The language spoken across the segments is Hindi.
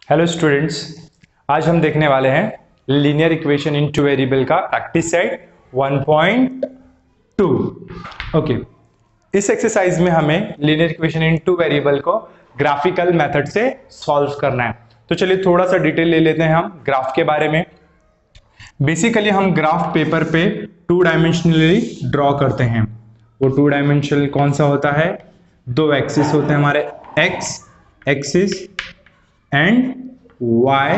हेलो स्टूडेंट्स, आज हम देखने वाले हैं linear equation in two variable का प्रैक्टिस सेट 1.2। ओके, इस एक्सरसाइज में हमें linear equation in two variable को ग्राफिकल मेथड से सॉल्व करना है। तो चलिए थोड़ा सा डिटेल ले लेते हैं हम ग्राफ के बारे में। बेसिकली हम ग्राफ पेपर पे टू डायमेंशनली ड्रॉ करते हैं। वो टू डायमेंशनल कौन सा होता है? दो एक्सिस होते हैं हमारे, x axis and y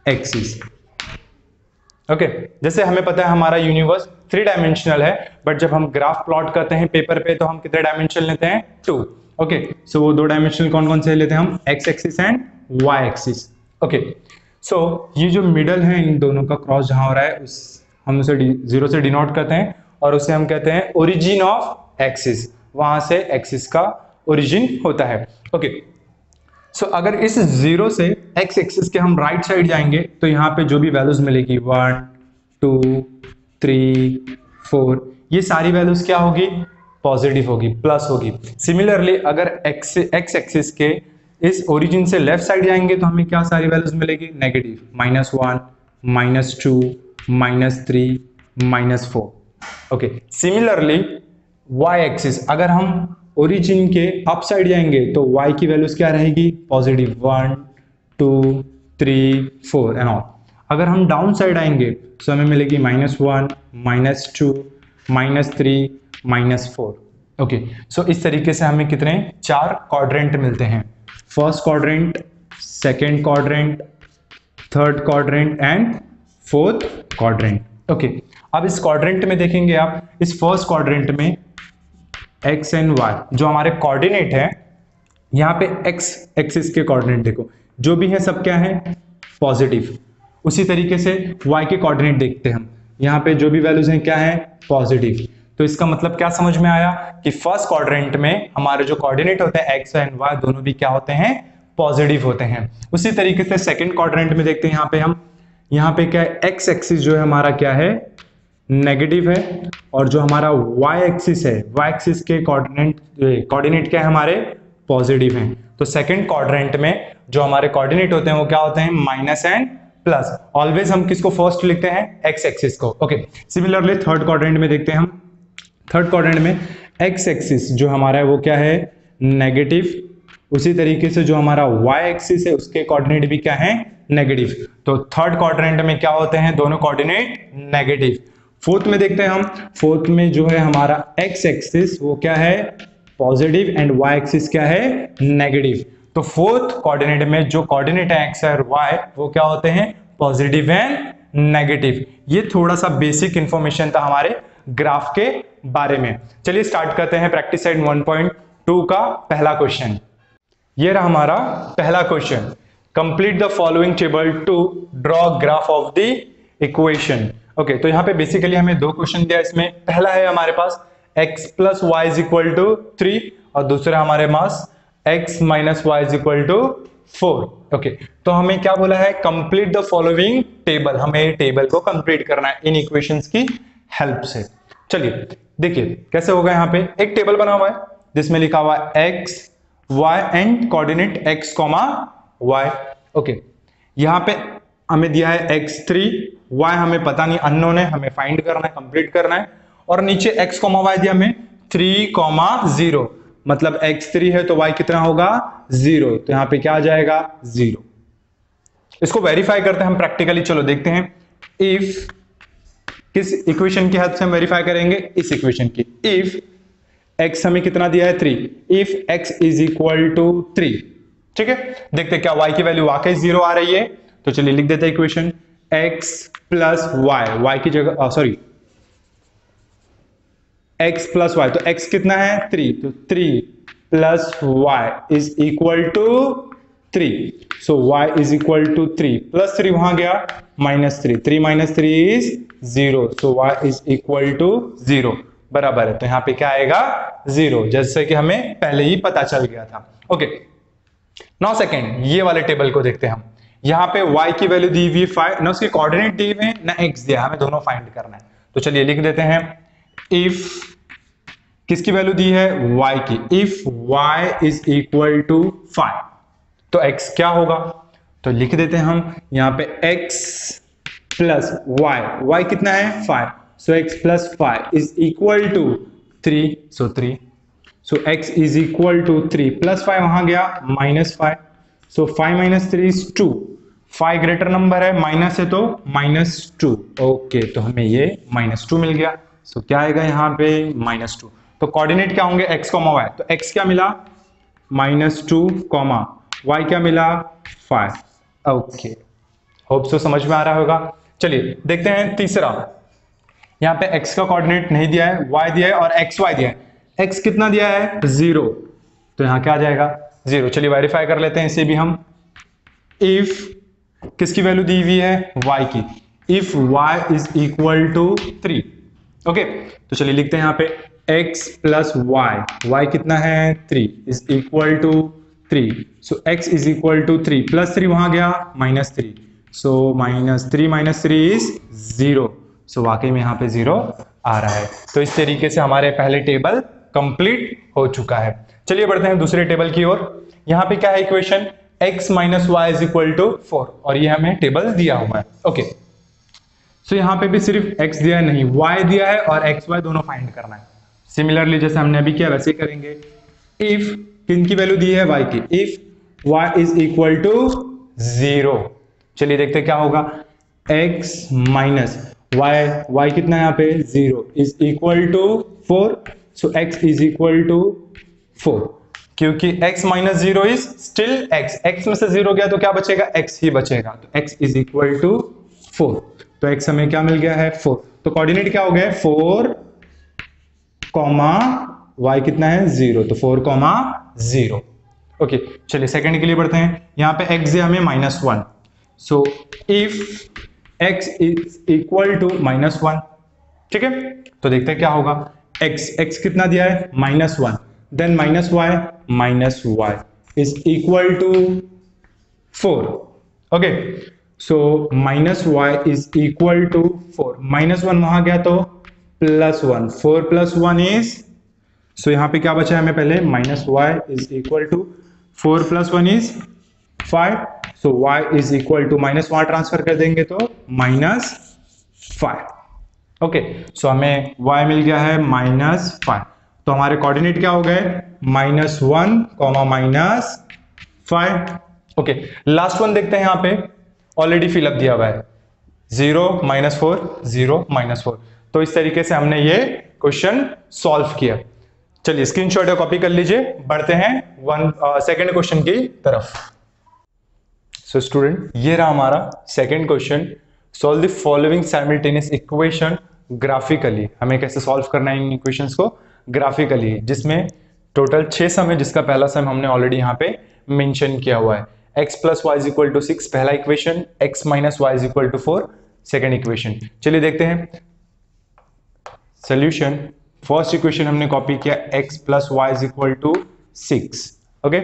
axis. Okay, जैसे हमें पता है हमारा यूनिवर्स थ्री डायमेंशनल है, बट जब हम ग्राफ प्लॉट करते हैं पेपर पे तो हम कितने डायमेंशनल लेते हैं? टू। ओके, सो वो दो डायमेंशनल कौन कौन से लेते हैं हम? X axis and y axis. Okay, so ये जो मिडल है इन दोनों का क्रॉस जहां हो रहा है हम उसे जीरो से डिनोट करते हैं और उसे हम कहते हैं ओरिजिन ऑफ एक्सिस। वहां से एक्सिस का ओरिजिन होता है। ओके, सो अगर इस जीरो से एक्स एक्सिस के हम राइट साइड जाएंगे तो यहाँ पे जो भी वैल्यूज मिलेगी 1, 2, 3, 4, ये सारी वैल्यूज क्या होगी? पॉजिटिव होगी, प्लस होगी। सिमिलरली अगर एक्स एक्सिस के इस ओरिजिन से लेफ्ट साइड जाएंगे तो हमें क्या सारी वैल्यूज मिलेगी? Negative, -1, -2, -3, -4। Okay, similarly y axis अगर हम ओरिजिन के अप साइड जाएंगे तो y की वैल्यूज क्या रहेगी? Positive, 1, 2, 3, 4 and all. अगर हम डाउन साइड आएंगे तो हमें मिलेगी -1, -2, -3, -4। ओके, सो इस तरीके से हमें कितने? 4 क्वाड्रेंट मिलते हैं। First quadrant, second quadrant, third quadrant and fourth quadrant. Okay, अब इस क्वाड्रेंट में देखेंगे आप, इस फर्स्ट क्वाड्रेंट में एक्स एंड वाई जो हमारे कोऑर्डिनेट है, यहाँ पे एक्स एक्सिस के कोऑर्डिनेट देखो, जो भी है सब क्या है? पॉजिटिव। उसी तरीके से वाई के कोऑर्डिनेट देखते हैं हम, यहाँ पे जो भी वैल्यूज हैं क्या है? पॉजिटिव। तो इसका मतलब क्या समझ में आया कि फर्स्ट क्वाड्रेंट में हमारे जो कोऑर्डिनेट होते हैं एक्स एंड वाई दोनों भी क्या होते हैं? पॉजिटिव होते हैं। उसी तरीके से सेकेंड क्वाड्रेंट में देखते हैं, यहाँ पे हम क्या है? एक्स एक्सिस जो है हमारा क्या है? नेगेटिव है, और जो हमारा y एक्सिस है, y एक्सिस के कोऑर्डिनेट क्या है हमारे? पॉजिटिव हैं। तो सेकंड क्वाड्रेंट में जो हमारे कोऑर्डिनेट होते हैं वो क्या होते हैं? Minus and plus. ऑलवेज हम किसको फर्स्ट लिखते हैं? x एक्सिस को। ओके, सिमिलरली थर्ड क्वाड्रेंट में देखते हैं हम। थर्ड क्वाड्रेंट में x एक्सिस जो हमारा है वो क्या है? नेगेटिव। उसी तरीके से जो हमारा y एक्सिस है उसके कोऑर्डिनेट भी क्या है? नेगेटिव। तो थर्ड क्वाड्रेंट में क्या होते हैं? दोनों कोऑर्डिनेट नेगेटिव। फोर्थ में देखते हैं हम, फोर्थ में जो है हमारा x एक्सिस वो क्या है? पॉजिटिव एंड y एक्सिस क्या है? नेगेटिव। तो फोर्थ कोऑर्डिनेट में जो कोऑर्डिनेट है x और y वो क्या होते हैं? Positive and negative. ये थोड़ा सा बेसिक इंफॉर्मेशन था हमारे ग्राफ के बारे में। चलिए स्टार्ट करते हैं प्रैक्टिस सेट 1.2 का पहला क्वेश्चन। ये रहा हमारा पहला question. Complete the following table to draw graph of the equation. Okay, तो यहाँ पे बेसिकली हमें दो क्वेश्चन दिया। इसमें पहला है हमारे पास x plus y is equal to 3 और दूसरा हमारे पास x minus y is equal to 4। Okay, तो हमें क्या बोला है? Complete the following table. हमें टेबल को कंप्लीट करना है इन इक्वेशंस की हेल्प से। चलिए देखिए कैसे होगा। यहाँ पे एक टेबल बना हुआ है जिसमें लिखा हुआ है x, y and coordinate x, y। Okay, यहाँ पे हमें दिया है x3, y हमें पता नहीं, अननोन है, हमें फाइंड करना है, कंप्लीट करना है। और नीचे x, y दिया हमें 3, 0। मतलब x3 है तो y कितना होगा? 0। तो यहाँ पे क्या आ जाएगा? 0। इसको वेरीफाई करते हैं हम प्रैक्टिकली। चलो देखते हैं। इफ, किस इक्वेशन की हेल्प से हम वेरीफाई करेंगे? इस इक्वेशन की। इफ x हमें कितना दिया है? 3। If x is equal to 3, ठीक है, देखते क्या y की वैल्यू वाकई 0 आ रही है। तो चलिए लिख देते हैं इक्वेशन x प्लस y की जगह सॉरी x प्लस y, तो x कितना है? 3, तो 3 plus y is equal to 3। So y is equal to 3 plus 3 वहां गया -3, 3 minus 3 is 0। So y is equal to 0 बराबर है। तो यहां पे क्या आएगा? 0, जैसे कि हमें पहले ही पता चल गया था। ओके, नाउ सेकेंड, ये वाले टेबल को देखते हैं हम। यहाँ पे y की वैल्यू दी हुई है 5, ना उसके कोऑर्डिनेट दिए हुए हैं ना x दिया, हमें दोनों फाइंड करना है। तो चलिए लिख देते हैं। इफ किसकी वैल्यू दी है? y की। If y is equal to 5 तो x क्या होगा? तो लिख देते हैं हम यहाँ पे x प्लस y कितना है 5, so x plus 5 is equal to 3, so 3, so x is equal to 3 plus 5 वहां गया -5, so 5 minus 3 is 2, 5 greater number है, माइनस है तो -2, ओके, तो हमें ये -2 मिल गया, सो क्या आएगा यहाँ पे -2। तो कोऑर्डिनेट क्या होंगे x, y, तो x क्या मिला -2, y क्या मिला 5, ओके, होप सो समझ में आ रहा होगा। चलिए देखते हैं तीसरा, यहाँ पे x का कोऑर्डिनेट नहीं दिया है, y दिया है और xy दिया है। x कितना दिया है 0, तो यहाँ क्या आ जाएगा 0। चलिए वेरीफाई कर लेते हैं इसे भी हम। इफ किसकी वैल्यू दी हुई है y की, if y is equal to 3, okay, तो चलिए लिखते हैं यहाँ पे x प्लस y कितना है 3 is equal to 3, so x is equal to 3 plus 3 वहां गया -3, सो -3 माइनस 3 इज 0, सो वाकई में यहाँ पे 0 आ रहा है। तो इस तरीके से हमारे पहले टेबल कंप्लीट हो चुका है। चलिए बढ़ते हैं दूसरे टेबल की ओर। यहाँ पे क्या है equation, x minus y is equal to 4, और ये हमें टेबल दिया हुआ है, ओके। सो यहाँ पे भी सिर्फ x दिया है नहीं, y दिया है और x y दोनों फाइंड करना है। सिमिलरली जैसे हमने अभी किया वैसे ही करेंगे। इफ किनकी वैल्यू दी है y की, if y is equal to 0, चलिए देखते हैं क्या होगा, x माइनस y कितना है यहाँ पे 0 is equal to 4, so x is equal to 4, क्योंकि x minus 0 is still x में से 0 गया तो क्या बचेगा, x ही बचेगा, तो x इज इक्वल टू 4, तो x हमें क्या मिल गया है 4, तो कोऑर्डिनेट क्या हो गया 4, y कितना है 0, तो 4, 0, ओके। चलिए सेकंड के लिए बढ़ते हैं। यहाँ पे x दिया हमें -1, so if x is equal to -1, ठीक है, तो देखते हैं क्या होगा, x कितना दिया है -1, then -y is equal to 4, okay, so -y is equal to 4, -1 वहां गया तो +1, 4 + 1 इज, सो यहाँ पे क्या बचा है हमें पहले, -y is equal to 4 + 1 is 5, so y is equal to -, वहां ट्रांसफर कर देंगे तो -5, ओके, सो हमें y मिल गया है -5, तो हमारे कोऑर्डिनेट क्या हो गए -1, -5, ओके। लास्ट वन देखते हैं, यहाँ पे ऑलरेडी फिलअप दिया हुआ है 0 -4 0 -4, तो इस तरीके से हमने ये क्वेश्चन सॉल्व किया। चलिए स्क्रीनशॉट या कॉपी कर लीजिए, बढ़ते हैं सेकंड क्वेश्चन की तरफ। सो स्टूडेंट, ये रहा हमारा second question, solve the following simultaneous equation graphically. हमें कैसे सॉल्व करना है इन इक्वेशंस को ग्राफिकली, जिसमें टोटल 6 सम है, जिसका पहला सम हमने ऑलरेडी यहाँ पे मेंशन किया हुआ है। x plus y is equal to 6 पहला equation, x minus y is equal to 4 second equation. चलिए देखते हैं सोल्यूशन। फर्स्ट इक्वेशन हमने कॉपी किया, x plus y is equal to 6, okay.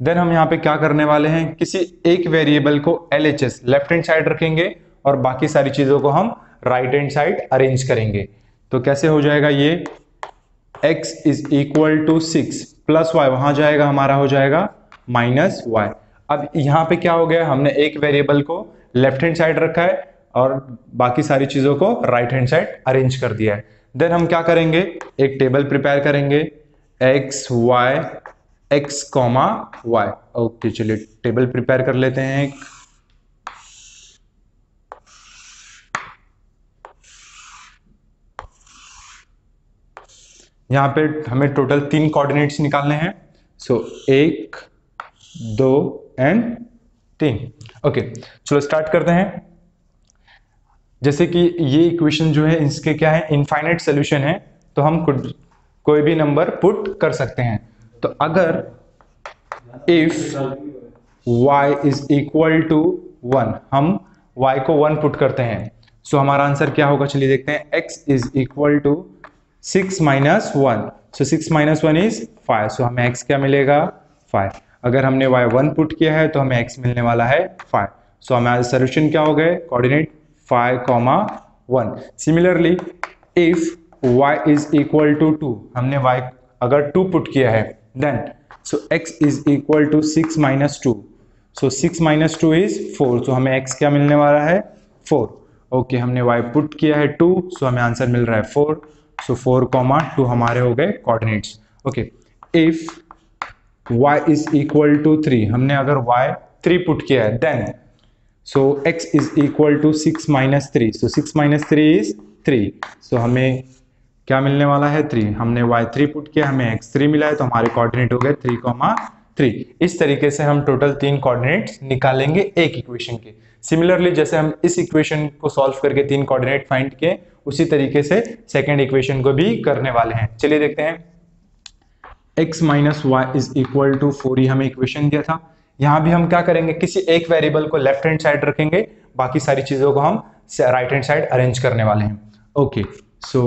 Then हम यहाँ पे क्या करने वाले हैं, किसी एक वेरिएबल को LHS लेफ्ट हैंड साइड रखेंगे और बाकी सारी चीजों को हम राइट हैंड साइड अरेंज करेंगे। तो कैसे हो जाएगा ये, x is equal to 6 plus y वहां जाएगा, हमारा हो जाएगा माइनस वाई। अब यहाँ पे क्या हो गया, हमने एक वेरिएबल को लेफ्ट हैंड साइड रखा है और बाकी सारी चीजों को राइट हैंड साइड अरेंज कर दिया है। देन हम क्या करेंगे, एक टेबल प्रिपेयर करेंगे, x y x comma y, okay. चलिए टेबल प्रिपेयर कर लेते हैं एक। यहाँ पे हमें टोटल 3 कोऑर्डिनेट्स निकालने हैं, सो 1 2 एंड 3, ओके। चलो स्टार्ट करते हैं। जैसे कि ये इक्वेशन जो है इसके क्या है, इनफाइनाइट सोल्यूशन है, तो हम कोई भी नंबर पुट कर सकते हैं। तो अगर if y is equal to 1, हम y को 1 पुट करते हैं, सो हमारा आंसर क्या होगा, चलिए देखते हैं। x is equal to 6 minus 1, so 6 minus 1 is 5, so हमें x क्या मिलेगा 5। अगर हमने y 1 पुट किया है तो हमें x मिलने वाला है 5, सो हमारे सोल्यूशन क्या हो गए, coordinate 5, 1। Similarly if y is equal to 2, हमने y अगर 2 पुट किया है, then so x is equal to 6 minus 2, so 6 minus 2 is 4, so हमें x क्या मिलने वाला है 4। ओके हमने y पुट किया है 2, सो हमें आंसर मिल रहा है 4। सो 4, 2 हमारे हो गए coordinates. Okay if y is equal to 3, हमने अगर y 3 पुट किया है then so x is equal to 6 minus 3, so 6 minus 3 is 3, so हमें क्या मिलने वाला है 3। हमने y 3 पुट किया, हमें x 3 मिला है, तो हमारे कोऑर्डिनेट हो गए 3,3। इस तरीके से हम टोटल 3 कोऑर्डिनेट्स निकालेंगे एक इक्वेशन के। सिमिलरली जैसे हम इस इक्वेशन को सॉल्व करके 3 कोऑर्डिनेट फाइंड किए, उसी तरीके से सेकेंड इक्वेशन को भी करने वाले हैं। चलिए देखते हैं। x minus y is equal to 4, हमें इक्वेशन दिया था। यहां भी हम क्या करेंगे, किसी एक वेरिएबल को लेफ्ट हैंड साइड रखेंगे, बाकी सारी चीजों को हम राइट हैंड साइड अरेंज करने वाले हैं। ओके सो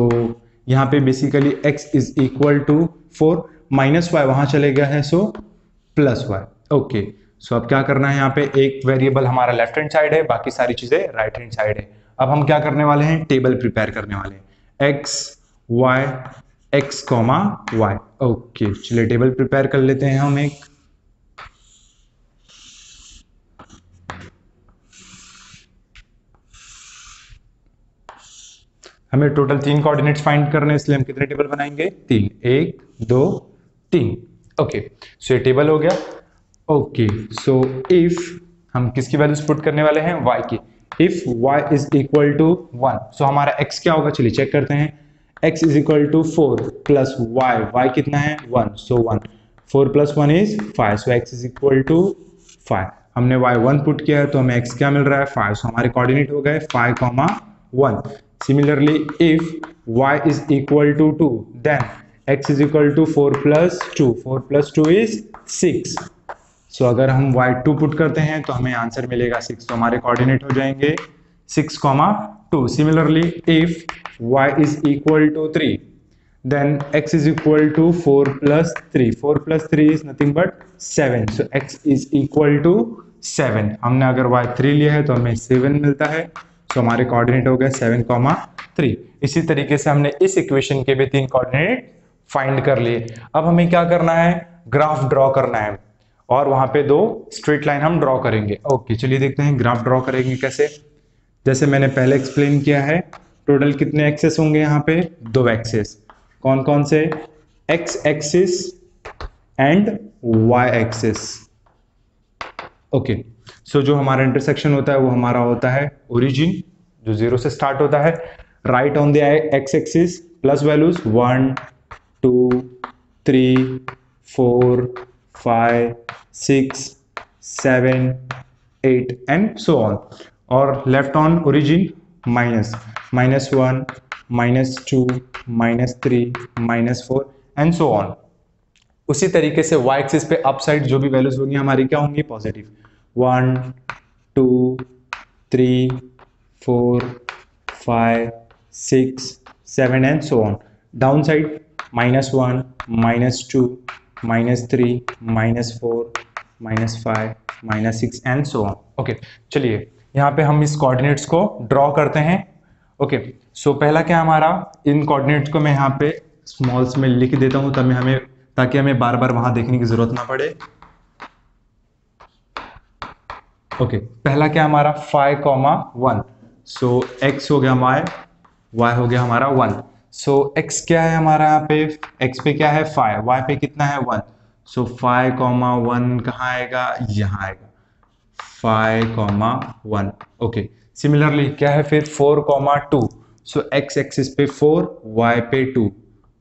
यहाँ पे basically x is equal to 4, minus y वहां चले गया है, so plus y. Okay so अब क्या करना है, यहाँ पे एक वेरिएबल हमारा लेफ्ट हैंड साइड है, बाकी सारी चीजें राइट हैंड साइड है। अब हम क्या करने वाले हैं, टेबल प्रिपेयर करने वाले हैं, x y x comma y। Okay चलिए टेबल प्रिपेयर कर लेते हैं हम एक। हमें टोटल 3 कोऑर्डिनेट्स फाइंड करने, इसलिए हम कितने टेबल बनाएंगे, 3, 1 2 3। ओके सो ये टेबल हो गया। ओके सो इफ हम किसकी वैल्यूज पुट करने वाले हैं, y की। If y is equal to 1, so हमारा x क्या होगा, चलिए चेक करते हैं। x is equal to 4 plus y कितना है 1, so 1, 4 plus 1 is 5, so x is equal to 5। हमने y 1 पुट किया है, तो हमें x क्या मिल रहा है 5, सो हमारे कोऑर्डिनेट हो गए 5,1। Similarly, if y is equal to 2, then x is equal to 4 plus 2. 4 plus 2 is 6. So अगर हम y 2 पुट करते हैं तो हमें आंसर मिलेगा 6, तो हमारे कोऑर्डिनेट हो जाएंगे 6,2। Similarly, if y is equal to 3, then x is equal to 4 plus 3. 4 plus 3 is nothing but 7. So x is equal to 7. हमने अगर y 3 लिया है तो हमें 7 मिलता है, तो हमारे कोऑर्डिनेट हो गए 7,3। इसी तरीके से हमने इस इक्वेशन के भी 3 कोऑर्डिनेट फाइंड कर लिए। अब हमें क्या करना है, ग्राफ ड्रॉ करना है, और वहां पे 2 स्ट्रेट लाइन हम ड्रॉ करेंगे। ओके चलिए देखते हैं ग्राफ ड्रॉ करेंगे कैसे। जैसे मैंने पहले एक्सप्लेन किया है, टोटल कितने एक्सेस होंगे यहाँ पे, 2 एक्सेस। कौन कौन से, x axis and y axis. Okay सो जो हमारा इंटरसेक्शन होता है वो हमारा होता है ओरिजिन, जो 0 से स्टार्ट होता है। Right on the x axis plus values 1 2 3 4 5 6 7 8 and so on. और left on origin -1 -2 -3 -4 and so on. उसी तरीके से y एक्सिस पे अप साइड जो भी वैल्यूज होंगी हमारी क्या होंगी, positive. 1 2 3 4 5 6 7 and so on. Down side -1 -2 -3 -4 -5 -6 and so on. Okay चलिए यहाँ पे हम इस कोऑर्डिनेट्स को ड्रॉ करते हैं। ओके सो पहला क्या हमारा, इन कोऑर्डिनेट्स को मैं यहाँ पे स्मॉल्स में लिख देता हूँ ताकि हमें बार बार वहां देखने की जरूरत ना पड़े। ओके पहला क्या हमारा 5,1, सो x हो गया y हो गया हमारा 1। सो x क्या है हमारा, यहाँ पे x पे क्या है 5, y पे कितना है 1, सो 5,1 कहाँ आएगा, यहाँ आएगा 5,1। ओके सिमिलरली क्या है फिर 4,2, सो x एक्सिस पे 4 y पे 2,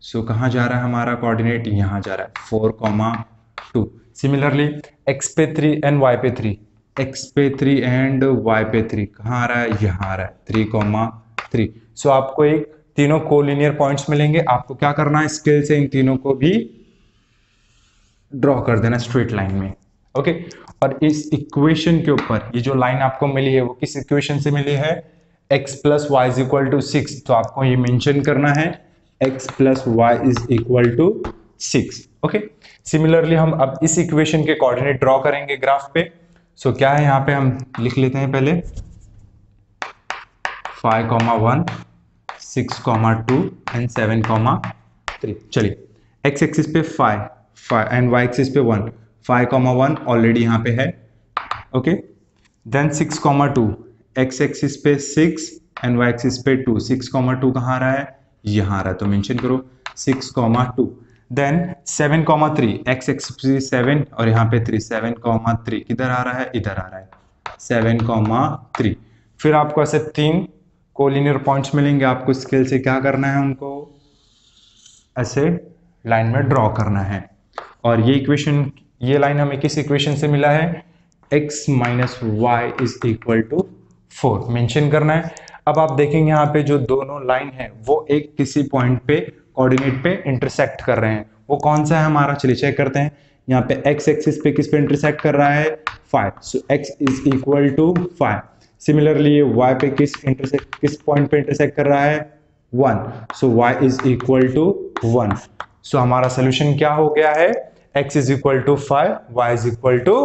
सो कहाँ जा रहा है हमारा कोऑर्डिनेट, यहाँ जा रहा है 4,2। सिमिलरली x पे 3 एंड y पे 3, x पे 3 एंड y पे 3 कहाँ आ रहा है, यहाँ आ रहा है 3,3। सो आपको एक तीनों कोलिनियर पॉइंट्स मिलेंगे। आपको क्या करना है, स्केल से इन तीनों को भी ड्रॉ कर देना स्ट्रेट लाइन में। ओके और इस इक्वेशन के ऊपर ये जो लाइन आपको मिली है वो किस इक्वेशन से मिली है, x plus y is equal to 6। तो आपको ये मेंशन करना है x plus y is equal to 6। Okay similarly हम अब इस इक्वेशन के कोऑर्डिनेट ड्रॉ करेंगे ग्राफ पे। सो क्या है यहाँ पे हम लिख लेते हैं पहले 5,1 6,2 एंड 7,3। चलिए x एक्सिस पे 5 एंड y एक्सिस पे 1, 5,1 ऑलरेडी यहाँ पे है, ओके, देन 6,2 एक्स एक्सिस पे 6 एंड वाई एक्सिस पे 2, 6,2 कहाँ आ रहा है, यहाँ आ रहा है, तो मेंशन करो 6,2। देन 7,3 एक्स एक्सिस पे 7 और यहाँ पे 3, 7,3 किधर आ रहा है, इधर आ रहा है 7,3। फिर आपको ऐसे 3 कोलिनियर पॉइंट्स मिलेंगे, आपको स्केल से क्या करना है, उनको ऐसे लाइन में ड्रॉ करना है। और ये इक्वेशन, ये लाइन हमें किस इक्वेशन से मिला है, x minus y is equal to 4 mention करना है। अब आप देखेंगे यहाँ पे जो दोनों लाइन है वो एक किसी पॉइंट पे कोऑर्डिनेट पे इंटरसेक्ट कर रहे हैं, वो कौन सा है हमारा, चलिए चेक करते हैं। यहाँ पे x एक्सिस पे किस पे इंटरसेक्ट कर रहा है, 5, so x is equal to 5। Similarly ये y पे किस पॉइंट पे इंटरसेक्ट कर रहा है, 1, so y is equal to 1। So हमारा सोल्यूशन क्या हो गया है, x is equal to 5, y is equal to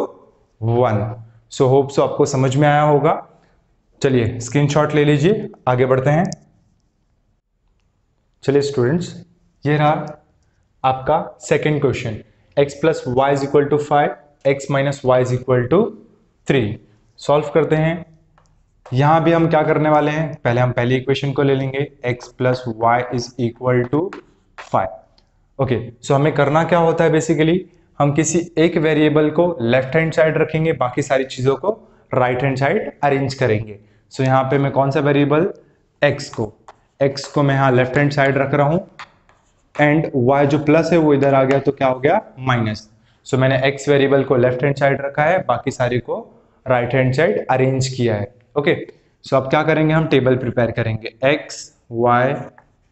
1। So hope so आपको समझ में आया होगा। चलिए स्क्रीनशॉट ले लीजिए, आगे बढ़ते हैं। चलिए स्टूडेंट्स, ये रहा आपका second question, x plus y is equal to 5, x minus y is equal to 3। Solve करते हैं। यहां भी हम क्या करने वाले हैं, पहले हम पहली इक्वेशन को ले लेंगे, x plus y is equal to 5। Okay, so हमें करना क्या होता है, बेसिकली हम किसी एक वेरिएबल को लेफ्ट हैंड साइड रखेंगे, बाकी सारी चीजों को राइट हैंड साइड अरेंज करेंगे। सो यहाँ पे मैं कौन सा वेरिएबल, x को मैं यहाँ लेफ्ट हैंड साइड रख रहा हूं, एंड y जो प्लस है वो इधर आ गया, तो क्या हो गया, माइनस। सो मैंने x वेरिएबल को लेफ्ट हैंड साइड रखा है, बाकी सारी को राइट हैंड साइड अरेंज किया है। ओके, सो अब क्या करेंगे, हम टेबल प्रिपेयर करेंगे,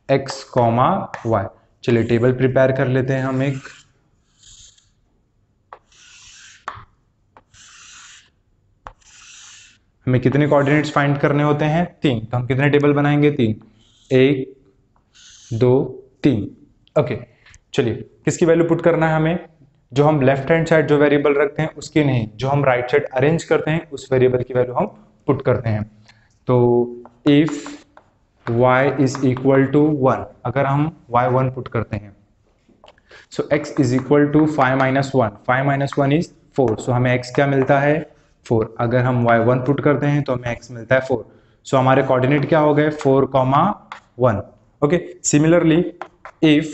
x कॉमा y। चलिए टेबल प्रिपेयर कर लेते हैं हम एक। हमें कितने कोऑर्डिनेट्स फाइंड करने होते हैं, 3, तो हम कितने टेबल बनाएंगे, 3, 1 2 3। ओके, चलिए किसकी वैल्यू पुट करना है हमें, जो हम लेफ्ट हैंड साइड जो वेरिएबल रखते हैं उसकी नहीं, जो हम राइट साइड अरेंज करते हैं उस वेरिएबल की वैल्यू हम पुट करते हैं। तो if y is equal to 1, अगर हम y1 पुट करते हैं, so x is equal to 5 minus 1, 5 minus 1 is 4, so हमें x क्या मिलता है, 4। अगर हम y1 पुट करते हैं तो हमें x मिलता है 4। सो हमारे कोऑर्डिनेट क्या हो गए, 4,1। Okay, similarly if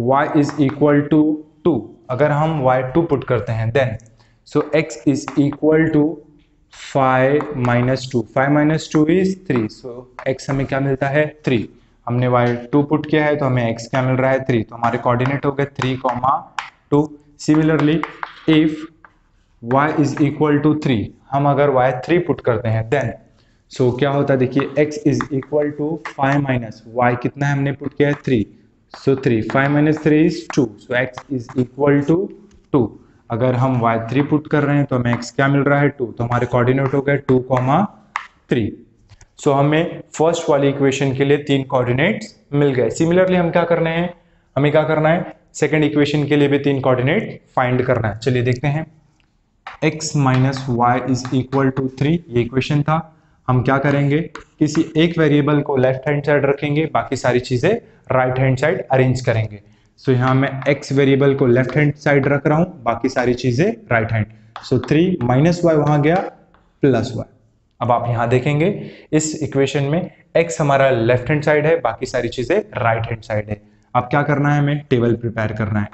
y is equal to 2, अगर हम y2 पुट करते हैं, then so x is equal to 5 minus 2, 5 minus 2 is 3, so x हमें क्या मिलता है, 3। हमने y2 पुट किया है तो हमें x क्या मिल रहा है, 3, तो हमारे कोऑर्डिनेट हो गए 3,2। Similarly if y is equal to 3, हम अगर y3 पुट करते हैं, देन सो क्या होता है, देखिए x is equal to 5 minus y, कितना है हमने पुट किया है, 3, so 3, 5 minus 3 is 2, so x is equal to 2। अगर हम y3 पुट कर रहे हैं तो हमें x क्या मिल रहा है, 2, तो हमारे कोऑर्डिनेट हो गए 2,3। सो हमें फर्स्ट वाली इक्वेशन के लिए 3 कोऑर्डिनेट्स मिल गए। सिमिलरली हम क्या करने हैं, हमें क्या करना है, सेकेंड इक्वेशन के लिए भी 3 कोऑर्डिनेट फाइंड करना है। चलिए देखते हैं, x minus y is equal to 3, ये इक्वेशन था। हम क्या करेंगे, किसी एक वेरिएबल को लेफ्ट हैंड साइड रखेंगे, बाकी सारी चीजें राइट हैंड साइड अरेंज करेंगे। सो यहाँ मैं x वेरिएबल को लेफ्ट हैंड साइड रख रहा हूं, बाकी सारी चीजें राइट हैंड। सो 3 माइनस वाई वहां गया, प्लस वाई। अब आप यहां देखेंगे इस इक्वेशन में x हमारा लेफ्ट हैंड साइड है, बाकी सारी चीजें राइट हैंड साइड है। अब क्या करना है, हमें टेबल प्रिपेयर करना है,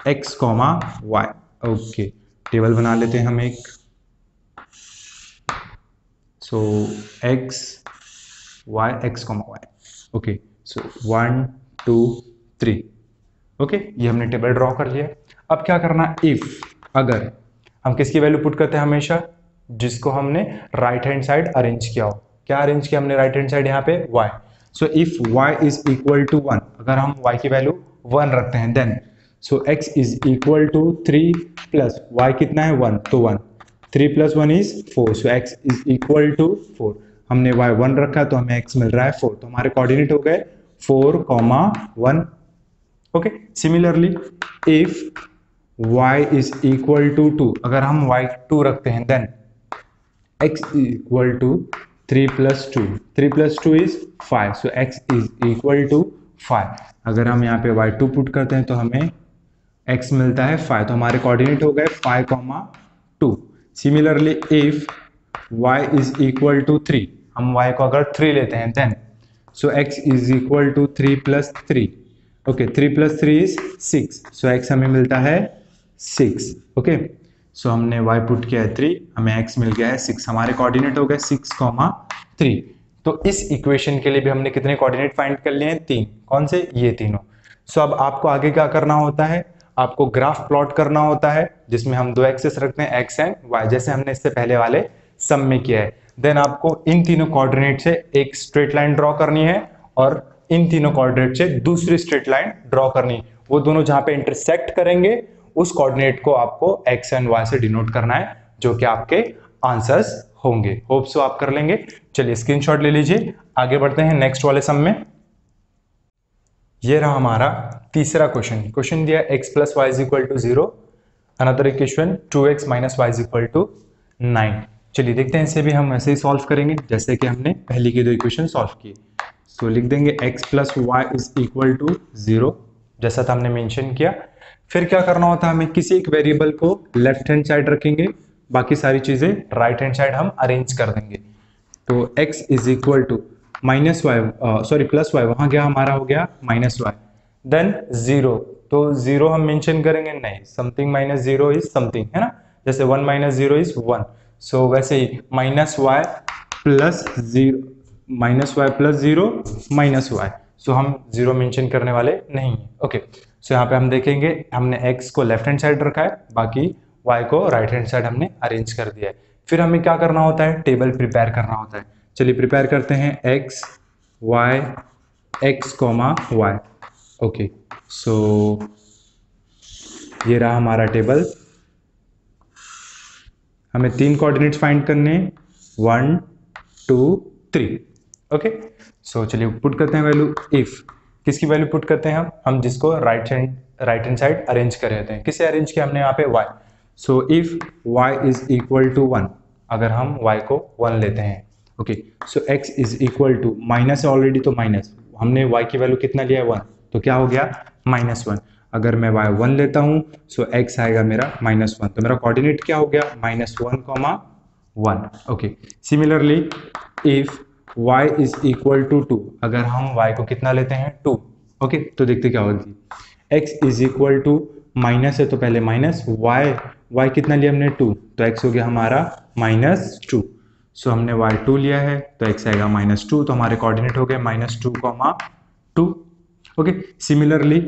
x comma y। Okay, table बना लेते हैं हम एक। सो x कॉमा y। ओके, सो 1 2 3। ओके, ये हमने टेबल ड्रॉ कर लिया। अब क्या करना, इफ अगर हम किसकी वैल्यू पुट करते हैं, हमेशा जिसको हमने राइट हैंड साइड अरेंज किया हो। क्या अरेंज किया हमने राइट हैंड साइड, यहाँ पे y। So if y is equal to 1, अगर हम y की वैल्यू 1 रखते हैं, then so x is equal to 3 plus y कितना है, 1, तो 1, 3 plus 1 is 4, so x is equal to 4। हमने y 1 रखा तो हमें x मिल रहा है 4, तो हमारे कोऑर्डिनेट हो गए 4,1। Okay, similarly if y is equal to 2, अगर हम y2 रखते हैं, then x is equal to 3 plus 2, 3 plus 2 is 5, so x is equal to 5। अगर हम यहाँ पे y2 पुट करते हैं तो हमें x मिलता है 5, तो हमारे कोऑर्डिनेट हो गए 5,2। Similarly if y is equal to 3, हम y को अगर 3 लेते हैं then so x is equal to 3 plus 3, okay 3 plus 3 is 6, so x हमें मिलता है 6, ओके सो हमने y पुट किया है 3, हमें x मिल गया है 6, हमारे कोऑर्डिनेट हो गए 6,3। तो इस इक्वेशन के लिए भी हमने कितने कोऑर्डिनेट फाइंड कर लिए हैं, 3, कौन से, ये तीनों। सो अब आपको आगे क्या करना होता है, आपको ग्राफ प्लॉट करना होता है जिसमें हम दो एक्सेस रखते हैं x एंड y, जैसे हमने इससे पहले वाले सम में किया है। देन आपको इन तीनों कोऑर्डिनेट से एक स्ट्रेट लाइन ड्रॉ करनी है और इन तीनों कोऑर्डिनेट से दूसरी स्ट्रेट लाइन ड्रॉ करनी है। वो दोनों जहां पे इंटरसेक्ट करेंगे उस कोऑर्डिनेट को आपको x एंड y से डिनोट करना है, जो कि आपके आंसर्स होंगे। होप सो आप कर लेंगे। चलिए स्क्रीनशॉट ले लीजिए, आगे बढ़ते हैं नेक्स्ट वाले सम में। ये रहा हमारा तीसरा क्वेश्चन दिया x plus y is equal to 0, another equation 2x minus y is equal to 9। चलिए देखते हैं, इसे भी हम ऐसे ही सॉल्व करेंगे जैसे कि हमने पहले की दो इक्वेशन सॉल्व किए। सो लिख देंगे x plus y is equal to 0, जैसा था हमने मेंशन किया। फिर क्या करना होता है, हमें किसी एक वेरिएबल को लेफ्ट हैंड साइड रखेंगे, बाकी सारी चीजें राइट हैंड साइड हम अरेंज कर देंगे। तो x is equal to minus y, sorry plus y, वहां गया हमारा हो गया माइनस वाई, देन 0, तो 0 हम मेंशन करेंगे नहीं, समथिंग माइनस 0 इज समथिंग, है ना, जैसे 1 माइनस 0 इज 1। सो वैसे ही minus y plus 0 minus y, so हम 0 मेंशन करने वाले नहीं है, ओके। सो यहाँ पे हम देखेंगे हमने x को लेफ्ट हैंड साइड रखा है, बाकी y को राइट हैंड साइड हमने अरेंज कर दिया है। फिर हमें क्या करना होता है, टेबल प्रिपेयर करना होता है। चलिए प्रिपेयर करते हैं x comma y, okay. So ये रहा हमारा टेबल, हमें 3 कोऑर्डिनेट्स फाइंड करने, 1 2 3, ओके। सो चलिए पुट करते हैं वैल्यू, इफ किसकी वैल्यू पुट करते हैं हम जिसको राइट हैंड साइड अरेंज कर रहे हैं। किसे अरेंज किया हमने यहाँ पे, y। So if y is equal to 1, अगर हम y को 1 लेते हैं, okay. So x is equal to, minus है ऑलरेडी तो माइनस, हमने y की वैल्यू कितना लिया है 1, तो क्या हो गया -1। अगर मैं y 1 लेता हूं सो x आएगा मेरा -1, तो मेरा कोऑर्डिनेट क्या हो गया, -1,1, okay. Similarly if y is equal to 2, अगर हम y को कितना लेते हैं 2, ओके, तो देखते क्या होगी, x is equal to, minus है तो पहले माइनस, y कितना लिया हमने 2, तो x हो गया हमारा -2। सो हमने y 2 लिया है तो x आएगा -2, तो हमारे कोऑर्डिनेट हो गए -2,2, okay. Similarly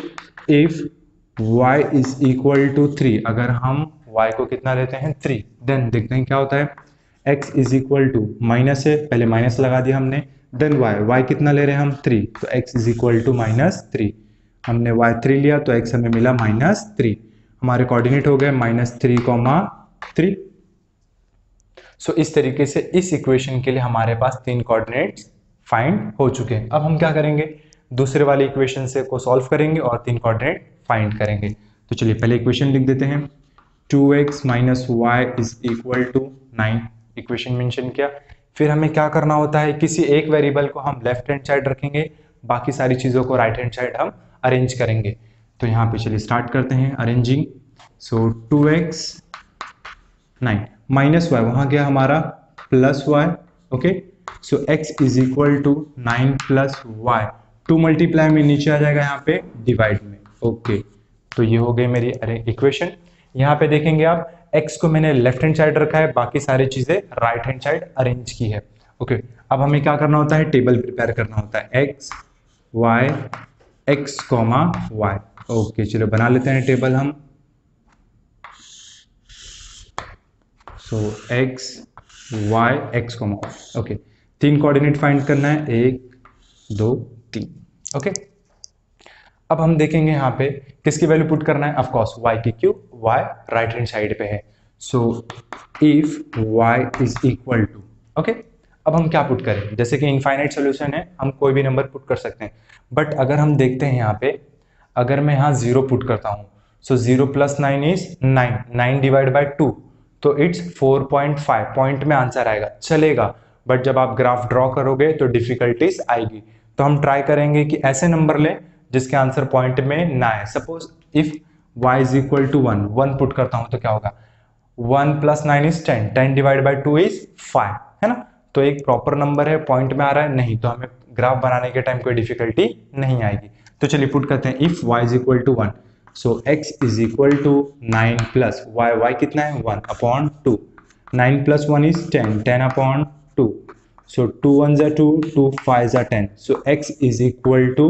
if y is equal to 3, अगर हम y को कितना लेते हैं 3, देन देखते हैं क्या होता है, x is equal to, minus है पहले माइनस लगा दिया हमने, देन y कितना ले रहे हैं हम 3, तो x इज इक्वल टू -3, हमने y 3 लिया तो x हमें मिला -3, हमारे कोऑर्डिनेट हो गए -3,3। सो इस तरीके से इस इक्वेशन के लिए हमारे पास 3 कोऑर्डिनेट्स फाइंड हो चुके हैं। अब हम क्या करेंगे, दूसरे वाली इक्वेशन से को सॉल्व करेंगे और 3 कोऑर्डिनेट फाइंड करेंगे। तो चलिए पहले इक्वेशन लिख देते हैं, 2x minus y is equal to 9, equation mention किया। फिर हमें क्या करना होता है, किसी एक वेरिएबल को हम लेफ्ट हैंड साइड रखेंगे, बाकी सारी चीज़ों को राइट हैंड साइड हम अरेंज करेंगे। तो यहाँ पे चलिए स्टार्ट करते हैं अरेंजिंग। सो 2x 9 माइनस वाई, वहाँ गया हमारा plus y, okay. So x is equal to 9 plus y, 2 multiply में नीचे आ जाएगा यहाँ पे डिवाइड में, ओके। तो ये हो गई मेरी इक्वेशन। यहाँ पे देखेंगे आप, x को मैंने लेफ्ट हैंड साइड रखा है, बाकी सारी चीजें राइट हैंड साइड अरेंज की है, ओके। अब हमें क्या करना होता है, टेबल प्रिपेयर करना होता है, x कॉमा y, ओके। चलो बना लेते हैं टेबल हम। सो x y x comma, okay. 3 coordinate find करना है, 1 2 3, ओके। अब हम देखेंगे यहाँ पे किसकी वैल्यू पुट करना है, ऑफ कोर्स y की, क्यों, y राइट हैंड साइड पे है। So if y is equal to, okay. अब हम क्या पुट करें, जैसे कि इनफाइनाइट सोल्यूशन है, हम कोई भी नंबर पुट कर सकते हैं, बट अगर हम देखते हैं यहाँ पे, अगर मैं यहाँ 0 पुट करता हूँ, सो 0 प्लस 9 इज 9 डिवाइड बाई 2, तो इट्स 4.5, पॉइंट में आंसर आएगा, चलेगा। बट जब आप ग्राफ ड्रॉ करोगे तो डिफिकल्टीज आएगी। तो हम ट्राई करेंगे कि ऐसे नंबर लें जिसके आंसर पॉइंट में ना है। Suppose if y is equal to 1 put करता हूं तो क्या होगा, 1 plus 9 is 10, 10 divide by 2 is 5, है ना। तो एक प्रॉपर नंबर है, पॉइंट में आ रहा है नहीं, तो हमें ग्राफ बनाने के टाइम कोई डिफिकल्टी नहीं आएगी। तो चलिए पुट करते हैं, if y is equal to 1, so x is equal to 9 plus y, y कितना है 1 upon 2, 9 plus 1 is 10, 10 upon 2, so 2 1 जा 2, 2 5 जा 10, so x is equal to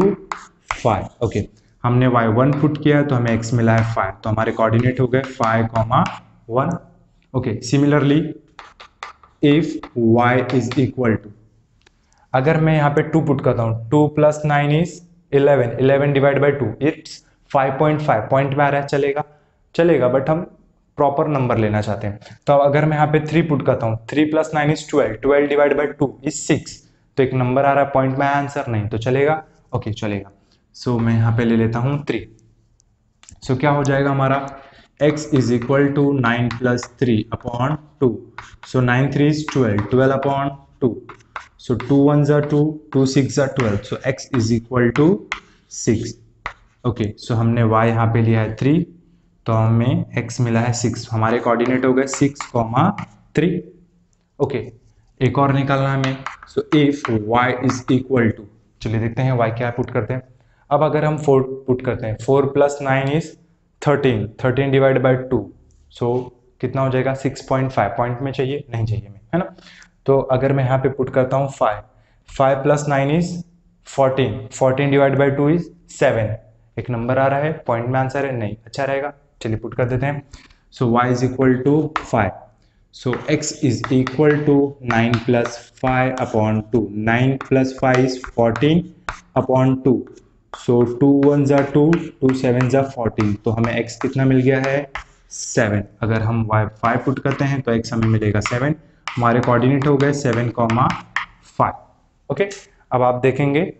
5। Okay, हमने y1 पुट किया तो हमें x मिला है 5, तो हमारे कोऑर्डिनेट हो गए 5,1। Okay, similarly if y is equal to, अगर मैं यहाँ पे 2 पुट करता हूँ, 2 plus 9 is 11, 11 divide by 2 it's 5.5, point में आ रहा है, चलेगा चलेगा, बट हम प्रॉपर नंबर लेना चाहते हैं। तो अगर मैं यहाँ पे 3 पुट करता हूँ, 3 plus 9 is 12, 12 divide by 2 is 6, तो एक नंबर आ रहा है, पॉइंट में आंसर नहीं, तो चलेगा। ओके चलेगा, सो मैं यहाँ पे ले लेता हूँ 3। सो क्या हो जाएगा हमारा, x is equal to 9 plus 3 upon 2, so 9 3 is 12, 12 upon 2, so 2 1 are 2, 2 6 are 12, so x is equal to 6। Okay, सो हमने y यहाँ पे लिया है 3, तो हमें x मिला है 6, हमारे कोऑर्डिनेट हो गए 6,3। ओके, एक और निकालना है हमें, so if y is equal to, चलिए देखते हैं y क्या पुट करते हैं। अब अगर हम 4 पुट करते हैं, 4 प्लस 9 इज 13, 13 डिवाइड बाई 2, सो कितना हो जाएगा 6.5, पॉइंट में चाहिए नहीं चाहिए हमें, है ना। तो अगर मैं यहाँ पे पुट करता हूँ 5, 5 plus 9 is 14, 14 divide by 2 is 7, एक नंबर आ रहा है, पॉइंट में आंसर है नहीं, अच्छा रहेगा, चलिए पुट कर देते हैं। So y is equal to 5, so x is equal to 9 plus 5 upon 2, 9 plus 5 is 14 upon 2, so 2 1 जा 2, 2 7 जा 14, तो हमें x कितना मिल गया है 7। अगर हम y 5 पुट करते हैं तो x हमें मिलेगा 7, हमारे कोऑर्डिनेट हो गए 7,5। ओके, अब आप देखेंगे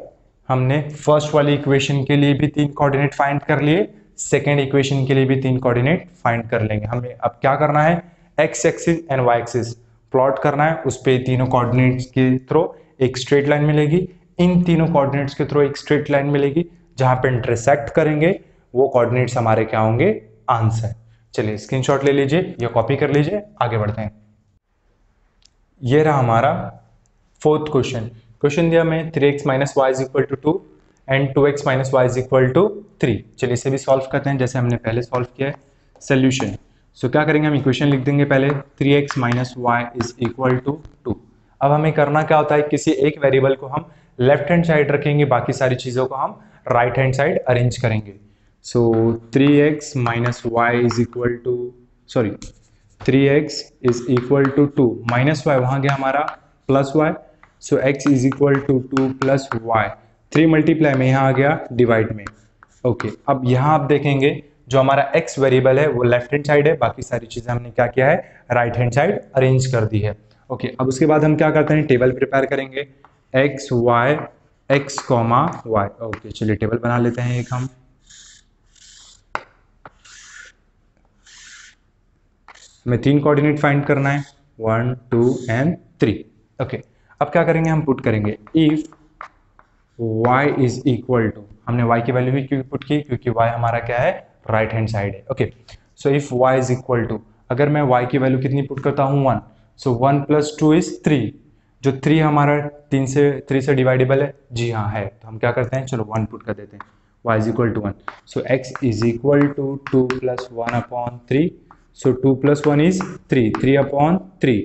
हमने फर्स्ट वाली इक्वेशन के लिए भी 3 कोऑर्डिनेट फाइंड कर लिए, सेकेंड इक्वेशन के लिए भी 3 कोऑर्डिनेट फाइंड कर लेंगे। हमें अब क्या करना है, x axis and y axis plot करना है, उस पे तीनों कोऑर्डिनेट्स के थ्रू एक स्ट्रेट लाइन मिलेगी, इन तीनों कोऑर्डिनेट्स के थ्रू एक स्ट्रेट लाइन मिलेगी, जहां पे इंटरसेक्ट करेंगे वो कोऑर्डिनेट्स हमारे क्या होंगे, आंसर। चलिए स्क्रीनशॉट ले लीजिए या कॉपी कर लीजिए, आगे बढ़ते हैं। ये रहा हमारा फोर्थ क्वेश्चन। क्वेश्चन दिया मैं 3x minus y is equal to 2 and 2x minus y is equal to 3। चलिए इसे भी सॉल्व करते हैं जैसे हमने पहले सॉल्व किया है। सोल्यूशन, सो क्या करेंगे, हम इक्वेशन लिख देंगे पहले 3x minus y is equal to 2। अब हमें करना क्या होता है, किसी एक वेरिएबल को हम लेफ्ट हैंड साइड रखेंगे, बाकी सारी चीज़ों को हम राइट हैंड साइड अरेंज करेंगे। So 3x minus y is equal to 3x is equal to 2 minus y, वहां गया हमारा plus y, so x is equal to 2 plus y, 3 multiply में यहाँ आ गया डिवाइड में। ओके, अब यहाँ आप देखेंगे जो हमारा x वेरिएबल है वो लेफ्ट हैंड साइड है, बाकी सारी चीजें हमने क्या किया है, राइट हैंड साइड अरेंज कर दी है। ओके, अब उसके बाद हम क्या करते हैं, टेबल प्रिपेयर करेंगे x y x comma y। Okay चलिए टेबल बना लेते हैं एक हम। हमें 3 कोऑर्डिनेट फाइंड करना है, 1 2 एंड 3। ओके, अब क्या करेंगे, हम पुट करेंगे if y is equal to, हमने y की वैल्यू भी क्यों पुट की, क्योंकि y हमारा क्या है, राइट हैंड साइड है। Okay, so if y is equal to, अगर मैं y की वैल्यू कितनी पुट करता हूँ 1, सो 1 प्लस 2 इज 3, जो 3 हमारा 3 से डिवाइडेबल है, जी हाँ है, तो हम क्या करते हैं, चलो 1 पुट कर देते हैं, y is equal to 1, so x is equal to 2 plus 1 upon 3, so 2 plus 1 is 3, 3 upon 3,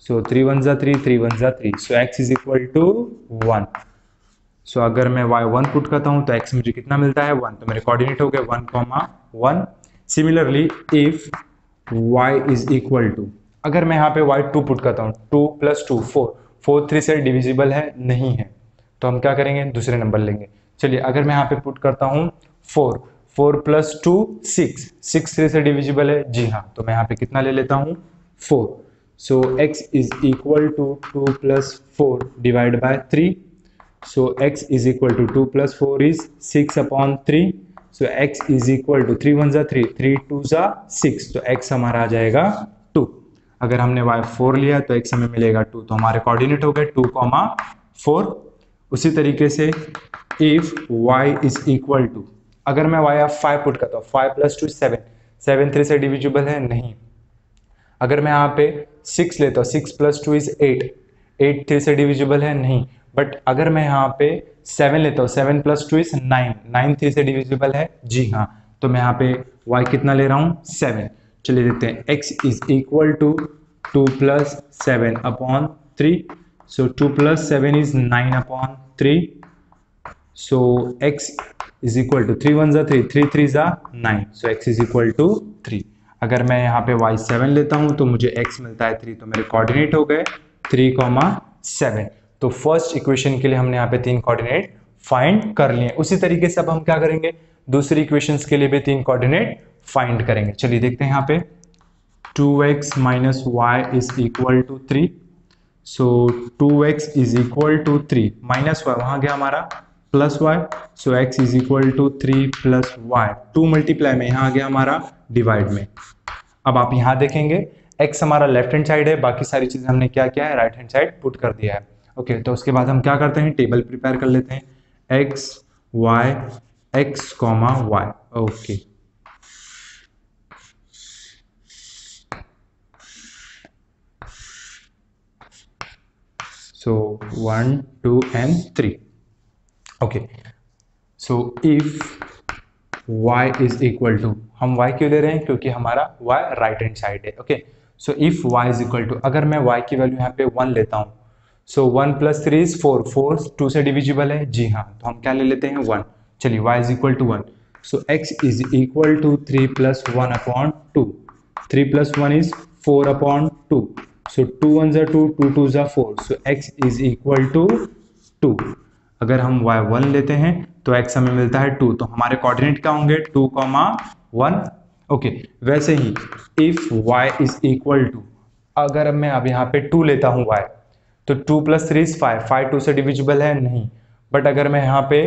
so 3 1s are 3, 3 1s are 3, so x is equal to 1। so अगर मैं y 1 पुट करता हूँ तो x मुझे कितना मिलता है 1, तो मेरे कोऑर्डिनेट हो गए 1,1। Similarly if y is equal to, अगर मैं यहाँ पे y 2 पुट करता हूँ, 2 प्लस 2 4, 4 3 से डिविजिबल है नहीं है, तो हम क्या करेंगे, दूसरे नंबर लेंगे। चलिए अगर मैं यहाँ पे पुट करता हूँ 4, 4 प्लस 2 6, 6 3 से डिविजिबल है, जी हाँ, तो मैं यहाँ पे कितना ले लेता हूँ 4, so x is equal to 2 plus 4 divide by 3, so x is equal to 2 plus 4 is 6 upon 3, so x is equal to 3 1 3, 3 2 6, तो x हमारा आ जाएगा 2। अगर हमने y 4 लिया तो x हमें मिलेगा 2, तो हमारे कोऑर्डिनेट हो गए 2,4। उसी तरीके से if y is equal to, अगर मैं y 5 पुट करता हूँ, 5 प्लस 2 7, 7 3 से डिविजिबल है नहीं, अगर मैं यहाँ पे 6 लेता हूँ, 6 + 2 = 8, 8 3 से डिविजिबल है नहीं। बट अगर मैं यहाँ पे 7 लेता हूँ, 7 + 2 = 9, 9 3 से डिविजिबल है जी हाँ। तो मैं यहाँ पे y कितना ले रहा हूँ, 7। चलिए देखते हैं, x = 2 + 7/3, so 2 + 7 = 9/3, so x = 3 × 1 = 3, 3 × 3 = 9, so x = 3। अगर मैं यहाँ पे y 7 लेता हूँ तो मुझे x मिलता है 3, तो मेरे कोऑर्डिनेट हो गए 3, 7। तो फर्स्ट इक्वेशन के लिए हमने यहाँ पे 3 कोऑर्डिनेट फाइंड कर लिए। उसी तरीके से अब हम क्या करेंगे, दूसरी इक्वेशंस के लिए भी 3 कोऑर्डिनेट फाइंड करेंगे। चलिए देखते हैं यहाँ पे 2x - y = 3, सो 2x = 3 माइनस y वहां गया हमारा प्लस y, सो x = 3 + y, 2 मल्टीप्लाई में यहाँ आ गया हमारा डिवाइड में। अब आप यहाँ देखेंगे x हमारा लेफ्ट हैंड साइड है, बाकी सारी चीजें हमने क्या किया है, राइट हैंड साइड पुट कर दिया है। ओके, तो उसके बाद हम क्या करते हैं, टेबल प्रिपेयर कर लेते हैं, x y x, y। Okay, so 1 2 and 3। Okay, so if y = हम y क्यों ले रहे हैं, क्योंकि हमारा y राइट हैंड साइड है। ओके, सो इफ y = अगर मैं y की वैल्यू यहाँ पे 1 लेता हूँ, सो 1 + 3 = 4, 4 2 से डिविजिबल है जी हाँ, तो हम क्या ले लेते हैं 1। चलिए y = 1, so x = 3 + 1/2, 3 + 1 = 4/2, so 2 1 = 2, 2 2 = 4, so x = 2। अगर हम y 1 लेते हैं तो x हमें मिलता है 2, तो हमारे कोऑर्डिनेट क्या होंगे 2, 1। ओके, वैसे ही इफ y = अगर मैं अब यहाँ पे 2 लेता हूँ y, तो 2 + 3 = 5, 5 2 से डिविजिबल है नहीं। बट अगर मैं यहाँ पे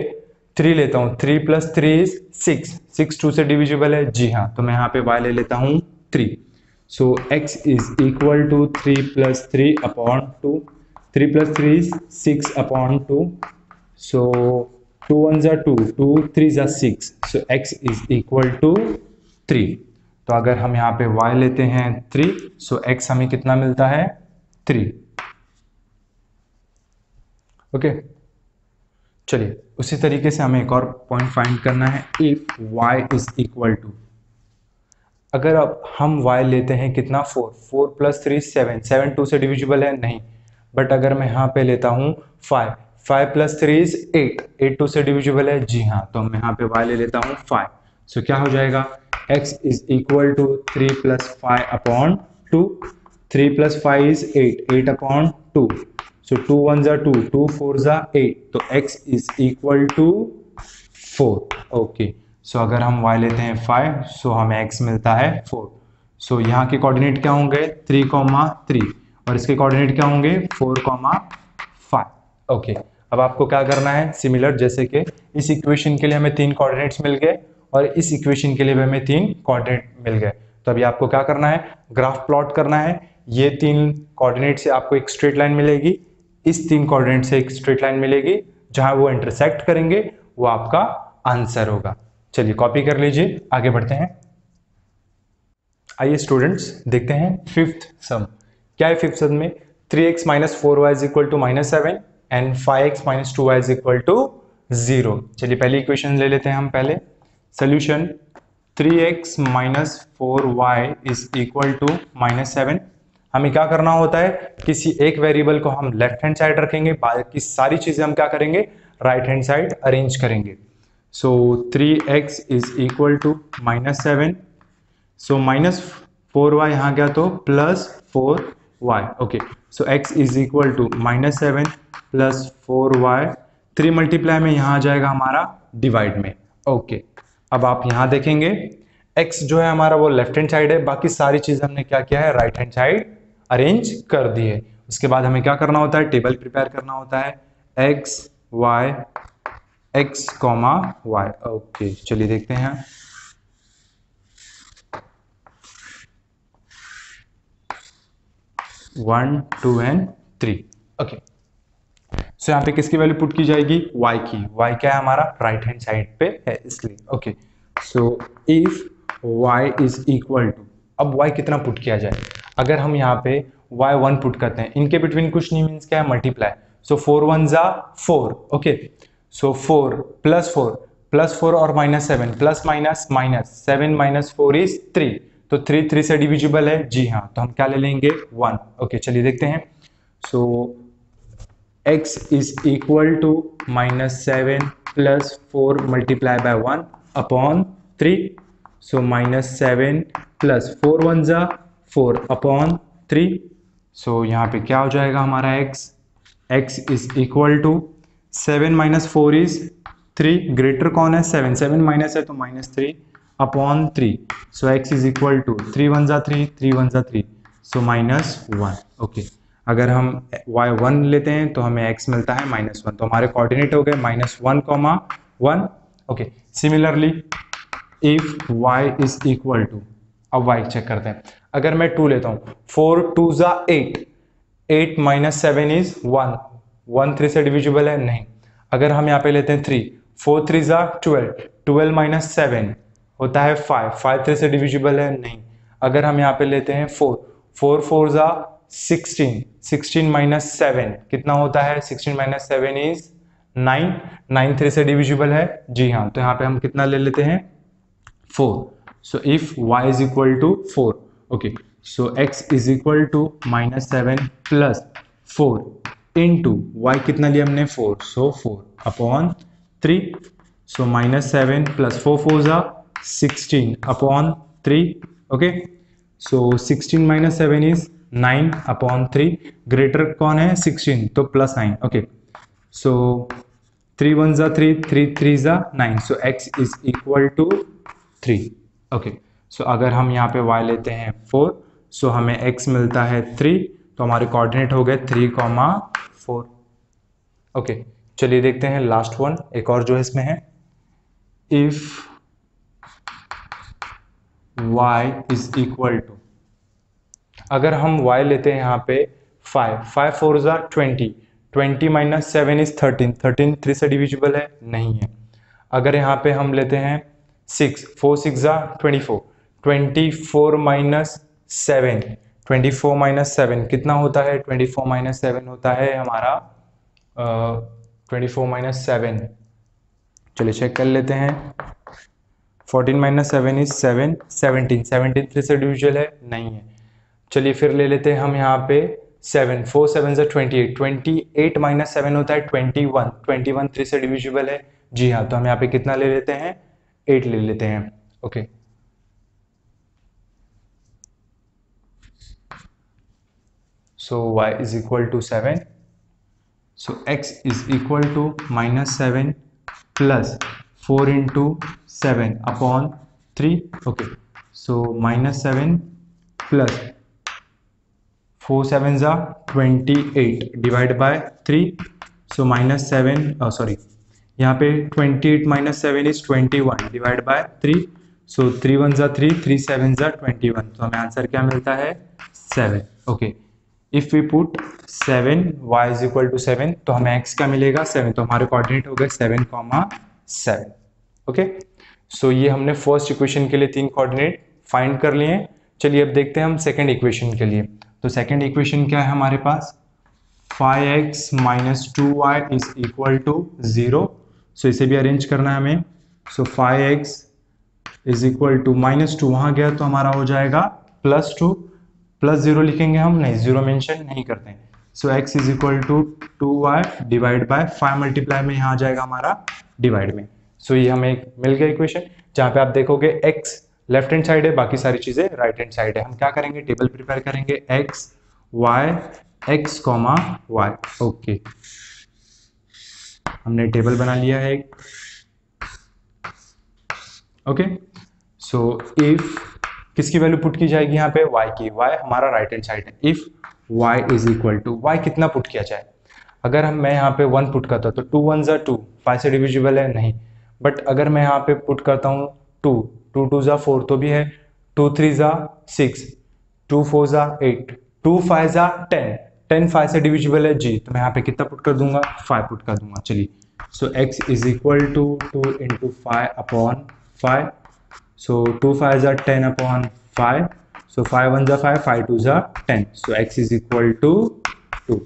3 लेता हूँ, 3 + 3 = 6, 6 2 से डिविजिबल है जी हाँ, तो मैं यहाँ पे y ले लेता हूँ 3, so x = 3 + 3/2, 3 + 3 = 6/2, so 2 1 = 2, 2 3 = 6, so x = 3। तो अगर हम यहाँ पे y लेते हैं 3, so x हमें कितना मिलता है 3। ओके, चलिए उसी तरीके से हमें एक और पॉइंट फाइंड करना है, इफ y = अगर अब हम y लेते हैं कितना 4, 4 + 3 = 7, 7 2 से डिविजिबल है नहीं। बट अगर मैं यहाँ पे लेता हूँ 5, 5 + 3 = 8, 8 2 से डिविजिबल है जी हाँ, तो मैं यहाँ पे y ले लेता हूँ 5, सो क्या हो जाएगा x = 3 + 5/2, 3 + 5 = 8, 8/2, so 2 1 = 2, 2 4 = 8, तो x = 4। ओके, सो अगर हम y लेते हैं 5, सो हमें x मिलता है 4, सो यहाँ के कोऑर्डिनेट क्या होंगे 3, 3, और इसके कोऑर्डिनेट क्या होंगे 4, 5। ओके, अब आपको क्या करना है, सिमिलर जैसे कि इस इक्वेशन के लिए हमें 3 कोऑर्डिनेट्स मिल गए और इस इक्वेशन के लिए भी हमें 3 कोऑर्डिनेट मिल गए। तो अभी आपको क्या करना है, ग्राफ प्लॉट करना है। ये 3 कोऑर्डिनेट से आपको एक स्ट्रेट लाइन मिलेगी, इस 3 कोऑर्डिनेट से एक स्ट्रेट लाइन मिलेगी, जहां वो इंटरसेक्ट करेंगे वो आपका आंसर होगा। चलिए कॉपी कर लीजिए, आगे बढ़ते हैं। आइए स्टूडेंट्स देखते हैं फिफ्थ सम। क्या है फिफ्थ सम में, 3x - 4y = -7 and 5x - 2y = 0। चलिए पहली इक्वेशन ले लेते हैं हम पहले। Solution 3x - 4y = -7। हमें क्या करना होता है, किसी एक वेरिएबल को हम लेफ्ट हैंड साइड रखेंगे, बाकी सारी चीजें हम क्या करेंगे राइट हैंड साइड अरेंज करेंगे। सो 3x = -7, सो -4y यहाँ गया तो +4y। Okay, so x = -7 + 4y, 3 multiply में यहाँ आ जाएगा हमारा डिवाइड में। ओके, अब आप यहाँ देखेंगे x जो है हमारा वो लेफ्ट हैंड साइड है, बाकी सारी चीजें हमने क्या किया है राइट हैंड साइड अरेंज कर दी है। उसके बाद हमें क्या करना होता है, टेबल प्रिपेयर करना होता है, x y x, y। Okay, चलिए देखते हैं। One, 2 and 3। ओके, सो यहाँ पे किसकी वैल्यू पुट की जाएगी, y की। y क्या है हमारा राइट हैंड साइड पे है इसलिए। ओके, सो इफ y = अब y कितना पुट किया जाए, अगर हम यहाँ पे y1 पुट करते हैं, इनके बिटवीन कुछ नहीं, मीन्स क्या है, मल्टीप्लाई। सो 4 1 जा 4, ओके। सो 4 प्लस 4 और -7 प्लस माइनस माइनस 7 - 4 इज 3, तो 3 से डिविजिबल है, जी हाँ, तो हम क्या ले लेंगे 1, ओके। चलिए देखते हैं। So x is equal to -7 + 4 multiply by 1 upon 3। So -7 + 4 1 जा 4 अपॉन 3। सो यहाँ पे क्या हो जाएगा हमारा x is equal to 7 - 4 is 3, greater कौन है 7, 7 माइनस है तो -3 upon 3। So x is equal to 3 1 जा 3, 3 1 जा 3, सो -1, ओके। अगर हम y1 लेते हैं तो हमें x मिलता है -1, तो हमारे कोऑर्डिनेट हो गए -1, 1, okay. Similarly if y is equal to, अब y चेक करते हैं। अगर मैं 2 लेता हूँ, 4 2 जा 8, 8 - 7 इज 1, 1 3 से डिविजिबल है, नहीं। अगर हम यहाँ पे लेते हैं 3, 4 3 जा 12, 12 - 7 होता है 5, 5 3 से डिविजिबल है, नहीं। अगर हम यहाँ पे लेते हैं 4, 4 4 जा 16, 16 - 7 कितना होता है, 16 - 7 इज 9, 9 3 से डिविजिबल है, जी हाँ, तो यहाँ पे हम कितना ले लेते हैं 4। So if y is equal to 4, okay. So x is equal to -7 + 4 into y कितना लिया हमने 4, सो 4 अपॉन 3। सो -7 + 4 4 जा 16 upon 3, okay. So 16 - 7 is 9 upon 3, greater कौन है 16, तो +9, ओके। सो 3 1 जा 3, 3 3 जा 9, so x is equal to 3, okay. So अगर हम यहाँ पे y लेते हैं 4, सो हमें x मिलता है 3, तो हमारे कोऑर्डिनेट हो गए 3, 4, ओके। चलिए देखते हैं लास्ट वन, एक और जो इसमें है, if y is equal to, अगर हम y लेते हैं यहाँ पे 5, 5 4 जा 20, 20 - 7 इज 13, 13 3 से डिविजिबल है, नहीं है। अगर यहाँ पे हम लेते हैं 6, 4 6 जा 24, 24 - 7, 24 - 7 कितना होता है, 24 - 7 होता है हमारा 24 - 7, चलिए चेक कर लेते हैं। 14 - 7 इज 7, 17, 17 3 से डिविजिबल है, नहीं है। चलिए फिर ले लेते हैं हम यहाँ पे 7, 4 7 जा 28, 28 - 7 होता है 21, 21 3 से डिविजिबल है, जी हाँ, तो हम यहाँ पे कितना ले लेते हैं 8 ले लेते हैं, okay. So y is equal to 7, so x is equal to -7 + 4 into 7 upon 3, okay. So -7 + 4 7 जा 28 डिवाइड बाय 3, सो -7 सॉरी, यहाँ पे 28 - 7 इज 21 डिवाइड बाय 3, सो 3 1 जा 3, 3 7 जा 21, तो हमें आंसर क्या मिलता है 7, okay. If we put 7 y is equal to 7, तो हमें x का मिलेगा 7, तो हमारे कोऑर्डिनेट हो गए 7, 7, ओके। सो ये हमने फर्स्ट इक्वेशन के लिए 3 कोऑर्डिनेट फाइंड कर लिए हैं। चलिए अब देखते हैं हम सेकंड इक्वेशन के लिए। तो सेकंड इक्वेशन क्या है हमारे पास, 5x - 2y is equal to 0। So इसे भी अरेंज करना है हमें। सो 5x इज इक्वल टू -2 वहां गया तो हमारा हो जाएगा +2, +0 लिखेंगे हम, नहीं 0 मेंशन नहीं करते हैं। So x is equal to 2y divide by 5 multiply में यहाँ आ जाएगा हमारा डिवाइड में। सो ये हमें मिल गया इक्वेशन, जहाँ पे आप देखोगे x लेफ्ट हैंड साइड है, बाकी सारी चीजें राइट हैंड साइड है। हम क्या करेंगे, टेबल प्रिपेयर करेंगे x y, ओके। हमने टेबल बना लिया है, ओके। सो इफ किसकी वैल्यू पुट की जाएगी यहाँ पे, y की, y हमारा राइट हैंड साइड है। If y is equal to, y कितना पुट किया जाए, अगर हम मैं यहाँ पे 1 पुट करता तो 2 1 जा 2, 5 से डिविजिबल है, नहीं। बट अगर मैं यहाँ पे पुट करता हूँ 2, 2 2 जा 4 तो भी है, 2 3 जा 6, 2 4 जा 8, 2 5 जा 10, 10 5 से डिविजिबल है, जी, तो मैं यहाँ पे कितना पुट कर दूंगा 5 पुट कर दूंगा। चलिए, so x is equal to 2 into 5 upon 5, so 2 5 जा 10 अपॉन 5, सो 5 1 जा 5, 5 2 जा 10, so x is equal to 2।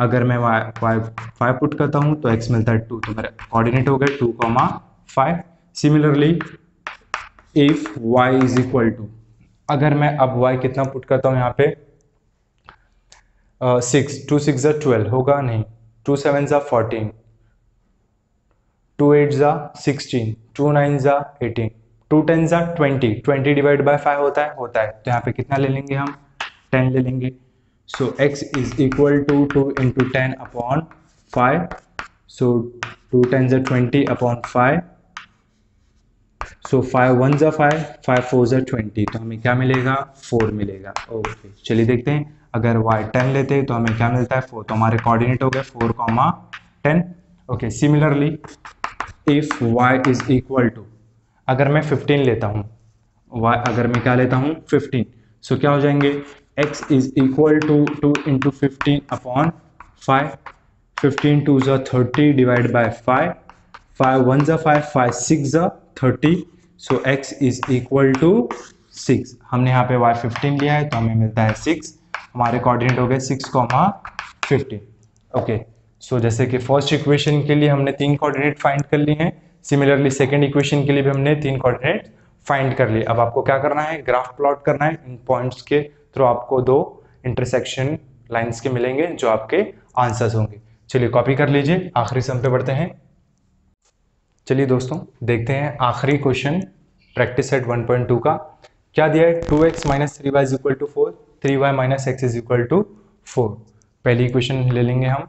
अगर मैं y 5 पुट करता हूँ तो x मिलता है 2, तो मेरा कोऑर्डिनेट हो गए 2, 5। Similarly if y is equal to, अगर मैं अब y कितना पुट करता हूँ यहाँ पे 6, 2 6 जा 12 होगा नहीं, 2 7 जा 14, 2 8 जा 16, 2 9 जा 18, 2 10 जा 20, 20 डिवाइड बाय 5 होता है, तो यहाँ पे कितना ले लेंगे हम 10 ले लेंगे। So x is equal to 2 into 10 upon 5, so 2 10 जा 20 अपॉन 5, सो 5 1 जा 5, 5 4 जा 20, तो हमें क्या मिलेगा 4 मिलेगा। ओके चलिए देखते हैं, अगर y 10 लेते हैं तो हमें क्या मिलता है 4, तो हमारे कोऑर्डिनेट हो गए 4, 10। Okay similarly if y is equal to, अगर मैं 15 लेता हूँ, y अगर मैं क्या लेता हूँ 15, सो क्या हो जाएंगे x is equal to 2 into 15 upon 5, 15 2 जा 30 डिवाइड बाय 5, 5 1 जा 5, 5 6 जा 30, सो x इज इक्वल टू 6। हमने यहाँ पे y 15 लिया है तो हमें मिलता है 6, हमारे कोऑर्डिनेट हो गए 6, 15। ओके सो जैसे कि फर्स्ट इक्वेशन के लिए हमने 3 कोऑर्डिनेट फाइंड कर लिए हैं, सिमिलरली सेकंड इक्वेशन के लिए भी हमने 3 कोऑर्डिनेट फाइंड कर लिए। अब आपको क्या करना है, ग्राफ प्लॉट करना है। इन पॉइंट्स के थ्रू आपको 2 इंटरसेक्शन लाइंस के मिलेंगे जो आपके आंसर्स होंगे। चलिए कॉपी कर लीजिए, आखिरी सम पे बढ़ते हैं। चलिए दोस्तों देखते हैं आखिरी क्वेश्चन प्रैक्टिस सेट 1.2 का। क्या दिया है, 2x minus 3y is equal to 4, 3y minus x is equal to 4। पहली इक्वेशन ले लेंगे हम,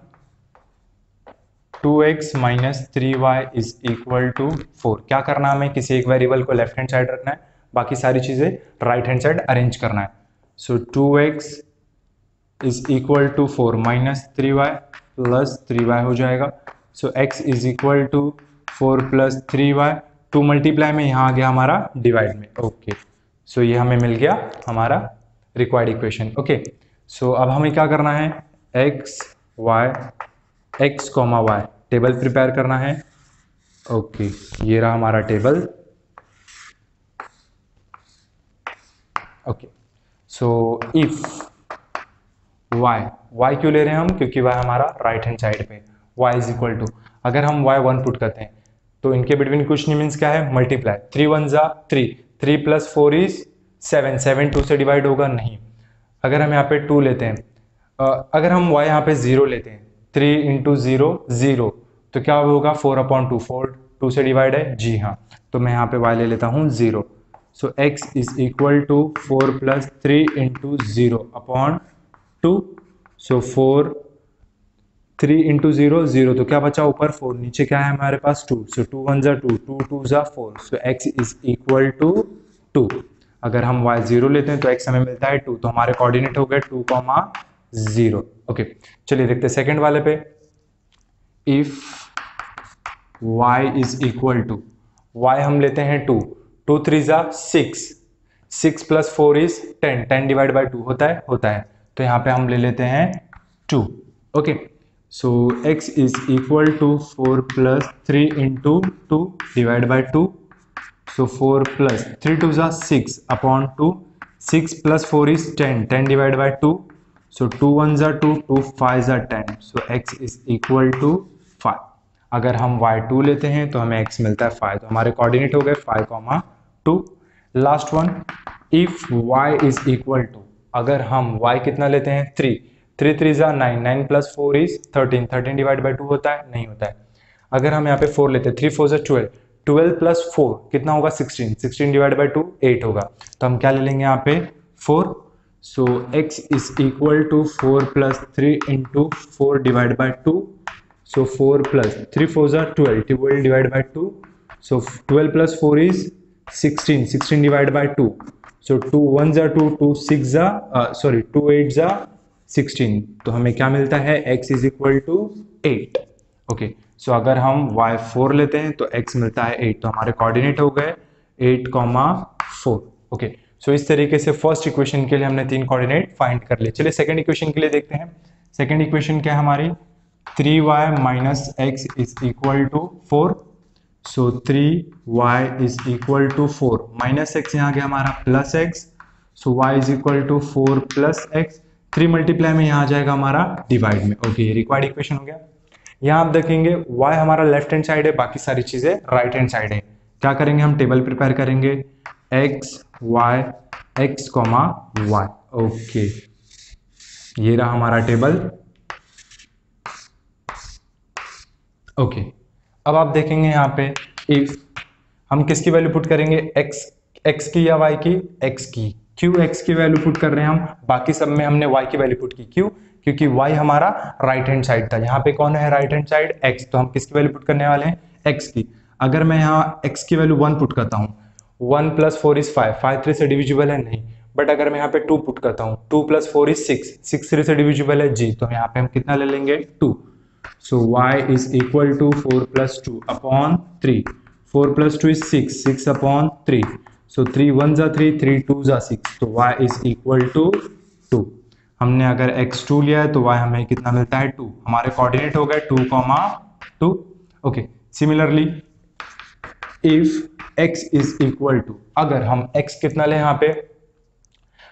2x minus 3y is equal to 4। क्या करना है हमें, किसी एक वेरिएबल को लेफ्ट हैंड साइड रखना है, बाकी सारी चीजें राइट हैंड साइड अरेंज करना है। So 2x is equal to 4 minus 3y plus 3y हो जाएगा। So x is equal to 4 plus 3y, 2 multiply में यहाँ आ गया हमारा डिवाइड में। ओके सो ये हमें मिल गया हमारा रिक्वायर्ड इक्वेशन। ओके सो अब हमें क्या करना है, x comma y table prepare करना है। ओके ये रहा हमारा table. Okay so if y क्यों ले रहे हैं हम, क्योंकि y हमारा राइट हैंड साइड पे, y इज इक्वल टू, अगर हम y 1 पुट करते हैं तो इनके बिटवीन कुछ नहीं, मीन्स क्या है मल्टीप्लाई, 3 1 जा 3, 3 प्लस 4 इज 7, 7 2 से डिवाइड होगा नहीं। अगर हम यहाँ पे 2 लेते हैं, अगर हम y यहाँ पे 0 लेते हैं, 3 इंटू 0 0, तो क्या होगा 4/2, 4 2 से डिवाइड है जी हाँ, तो मैं यहाँ पे y ले लेता हूँ 0। So x is equal to 4 plus 3 into 0 upon 2, so 4 3 into 0 0, तो क्या बचा ऊपर 4, नीचे क्या है हमारे पास 2, सो 2 1 जा 2, 2 2 जा 4, so x is equal to 2। अगर हम y 0 लेते हैं तो x हमें मिलता है 2, तो हमारे कोऑर्डिनेट हो गए 2, 0। ओके चलिए देखते हैं सेकंड वाले पे। If y is equal to, y हम लेते हैं 2, 2 3 जा 6, 6 प्लस 4 इज 10, 10 डिवाइड बाय 2 होता है, तो यहाँ पे हम ले लेते हैं 2। Okay so x is equal to 4 plus 3 into 2 divide by 2, so 4 plus 3 2 जा 6 upon 2, 6 plus 4 is 10, 10 divide by 2, so 2 1 जा 2, 2 5 जा 10, so x is equal to 5। अगर हम y 2 लेते हैं तो हमें x मिलता है 5, तो हमारे कोऑर्डिनेट हो गए 5, 2। Last one, if y is equal to, अगर हम y कितना लेते हैं 3, 3 3 जा 9, 9 प्लस 4 इज 13, 13 डिवाइड बाय 2 होता है नहीं होता है। अगर हम यहाँ पे 4 लेते हैं, 3 4 जा 12, 12 प्लस 4 कितना होगा 16, 16 डिवाइड बाय 2 8 होगा, तो हम क्या ले लेंगे यहाँ पे 4। So x is equal to 4 plus 3 into 4 divide by 2, so 4 plus 3 4 जा 12, 12 divide by 2, so 12 plus 4 is 16, 16 divide by 2, so 2 1 जा 2, 2 6 जा 2 8 जा 16, तो हमें क्या मिलता है x is equal to 8। Okay so अगर हम y 4 लेते हैं तो x मिलता है 8, तो हमारे कोऑर्डिनेट हो गए 8, 4। ओके सो इस तरीके से फर्स्ट इक्वेशन के लिए हमने 3 कोऑर्डिनेट फाइंड कर लिए। चलिए सेकंड इक्वेशन के लिए देखते हैं। सेकंड इक्वेशन क्या है हमारी, 3y minus x is equal to 4, so 3y is equal to 4 minus x, यहाँ गया हमारा plus x, so y is equal to 4 plus x, 3 multiply में यहाँ आ जाएगा हमारा डिवाइड में। ओके, ये रिक्वायर्ड इक्वेशन हो गया। यहाँ आप देखेंगे y हमारा लेफ्ट हैंड साइड है, बाकी सारी चीजें राइट हैंड साइड है। क्या करेंगे, हम टेबल प्रिपेयर करेंगे x y x y। Okay, ये रहा हमारा टेबल। ओके, अब आप देखेंगे यहाँ पे इफ हम किसकी वैल्यू पुट करेंगे, x की या y की, x की। क्यों x की वैल्यू पुट कर रहे हैं हम, बाकी सब में हमने y की वैल्यू पुट की, क्यों, क्योंकि y हमारा राइट हैंड साइड था। यहाँ पे कौन है राइट हैंड साइड, x, तो हम किसकी वैल्यू पुट करने वाले हैं, x की। अगर मैं यहाँ x की वैल्यू 1 पुट करता हूँ, 1 + 4 = 5, 5 3 से डिविजिबल है नहीं, बट अगर मैं यहाँ पे 2 पुट करता हूँ, 2 + 4 = 6, 6 3 से डिविजिबल है जी, तो यहाँ पे हम कितना ले लेंगे 2। So y is equal to 4 + 2 upon 3, 4 + 2 = 6, 6 upon 3, so 3 1 = 3, 3 2 = 6, तो y इज इक्वल टू 2। हमने अगर x2 लिया है तो y हमें कितना मिलता है 2, हमारे कोऑर्डिनेट हो गए 2, 2। Okay, similarly if x is equal to, अगर हम x कितना ले यहाँ पे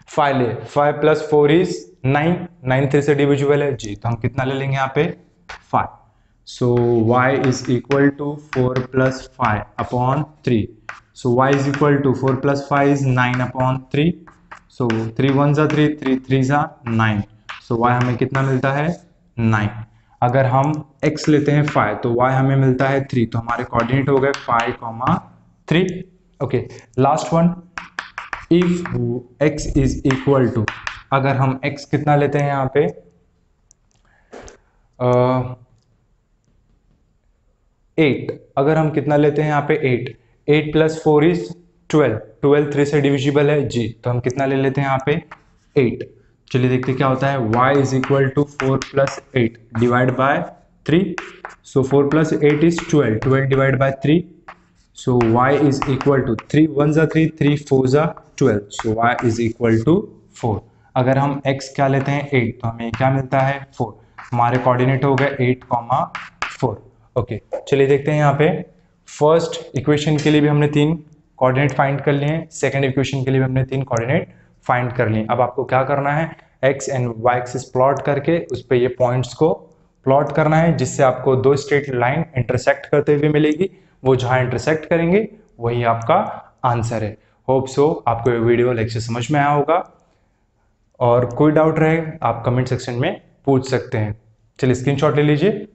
5 ले, 5 + 4 = 9, 9 3 से डिविजिबल है जी, तो हम कितना ले लेंगे यहाँ पे 5। So y is equal to 4 + 5 upon 3, so y is equal to 4 + 5 = 9 upon 3, so 3 1 = 3, 3 3 = 9, so y हमें कितना मिलता है 9। अगर हम x लेते हैं 5 तो y हमें मिलता है 3, तो हमारे कोऑर्डिनेट हो गए 5, 3। Okay, last one, if x is equal to, अगर हम x कितना लेते हैं यहाँ पे 8, अगर हम कितना लेते हैं यहाँ पे 8, 8 + 4 = 12, 12 3 से डिविजिबल है जी, तो हम कितना ले लेते हैं यहाँ पे 8। चलिए देखते क्या होता है, y is equal to 4 + 8 divide by 3, so 4 + 8 = 12, 12 divide by 3, so y is equal to 3 1 = 3, 3 4 = 12, so y is equal to 4। अगर हम x क्या लेते हैं 8, तो हमें क्या मिलता है 4, हमारे कोऑर्डिनेट हो गए 8, 4। ओके, चलिए देखते हैं यहाँ पे फर्स्ट इक्वेशन के लिए भी हमने 3 कोऑर्डिनेट फाइंड कर लिए हैं, सेकंड इक्वेशन के लिए भी हमने 3 कोऑर्डिनेट फाइंड कर लिए। अब आपको क्या करना है, x and y axis plot करके उस पे ये पॉइंट्स को प्लॉट करना है, जिससे आपको 2 स्ट्रेट लाइन इंटरसेक्ट करते हुए मिलेगी। वो जहां इंटरसेक्ट करेंगे वही आपका आंसर है। होप सो आपको ये वीडियो लेक्चर समझ में आया होगा, और कोई डाउट रहे आप कमेंट सेक्शन में पूछ सकते हैं। चलिए स्क्रीनशॉट ले लीजिए।